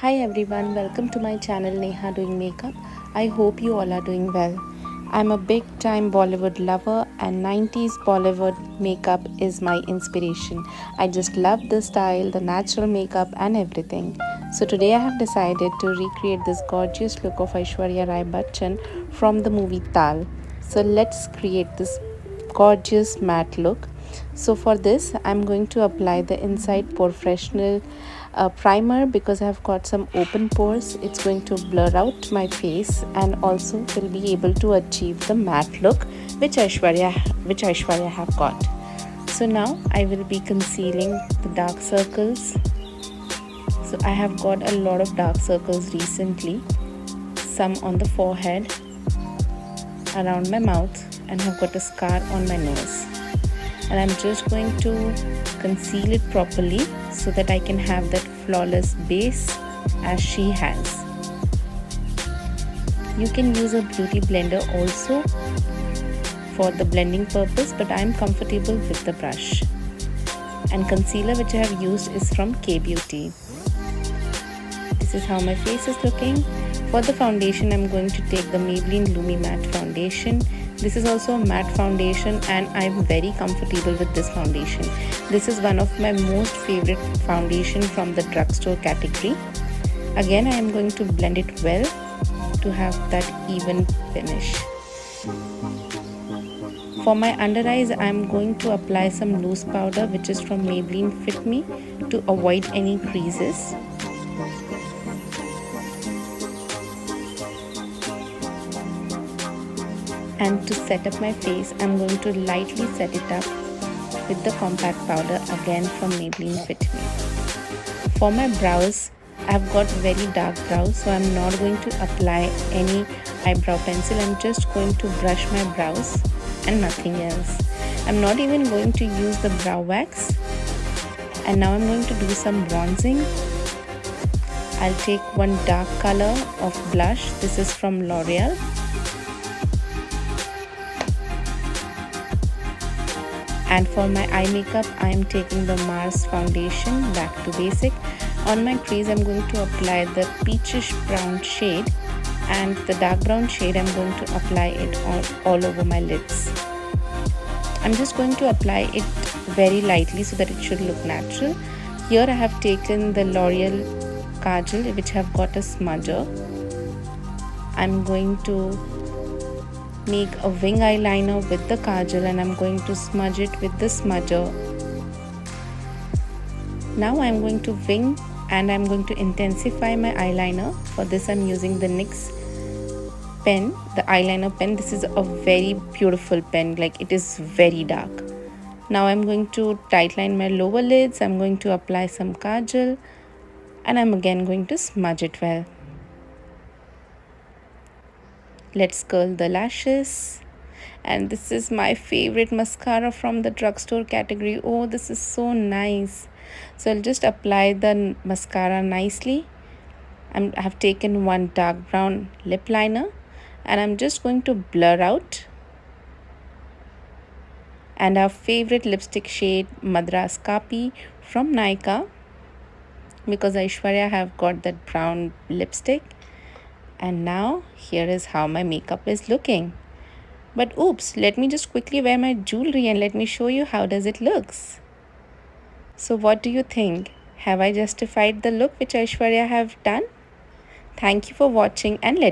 Hi everyone, welcome to my channel Neha Doing Makeup. I hope you all are doing well. I'm a big time Bollywood lover and 90s Bollywood makeup is my inspiration. I just love the style, the natural makeup and everything. So today I have decided to recreate this gorgeous look of Aishwarya Rai bachchan from the movie Tal. So let's create this gorgeous matte look. So for this I'm going to apply the inside professional primer because I've got some open pores. It's going to blur out my face and also will be able to achieve the matte look which Aishwarya have got. So now I will be concealing the dark circles. So I have got a lot of dark circles recently, some on the forehead, around my mouth, and have got a scar on my nose. And I'm just going to conceal it properly so that I can have that flawless base as she has. You can use a beauty blender also for the blending purpose, but I'm comfortable with the brush. And concealer which I have used is from K Beauty. This is how my face is looking. For the foundation, I'm going to take the Maybelline Lumi Matte Foundation. This is also a matte foundation and I'm very comfortable with this foundation. This is one of my most favorite foundation from the drugstore category. Again, I am going to blend it well to have that even finish. For my under eyes, I am going to apply some loose powder which is from Maybelline Fit Me to avoid any creases. And to set up my face, I'm going to lightly set it up with the compact powder again from Maybelline Fit Me. For my brows, I've got very dark brows, so I'm not going to apply any eyebrow pencil. I'm just going to brush my brows and nothing else. I'm not even going to use the brow wax. And now I'm going to do some bronzing. I'll take one dark color of blush. This is from L'Oreal. And for my eye makeup, I am taking the Mars foundation Back to Basic. On my crease, I'm going to apply the peachish brown shade, and the dark brown shade I'm going to apply it all over my lids. I'm just going to apply it very lightly so that it should look natural. Here I have taken the L'Oreal Kajal which have got a smudger. I'm going to make a wing eyeliner with the kajal and I'm going to smudge it with the smudger. Now I'm going to wing and I'm going to intensify my eyeliner. For this I'm using the NYX pen, the eyeliner pen. This is a very beautiful pen, like it is very dark. Now I'm going to tightline my lower lids. I'm going to apply some kajal and I'm again going to smudge it well. Let's curl the lashes. And this is my favorite mascara from the drugstore category. Oh, this is so nice. So I'll just apply the mascara nicely. I have taken one dark brown lip liner and I'm just going to blur out. And our favorite lipstick shade, Madras Kapi from Nykaa, because Aishwarya have got that brown lipstick. And now here is how my makeup is looking. But oops, let me just quickly wear my jewelry and let me show you how does it looks. So what do you think? Have I justified the look which Aishwarya have done? Thank you for watching and let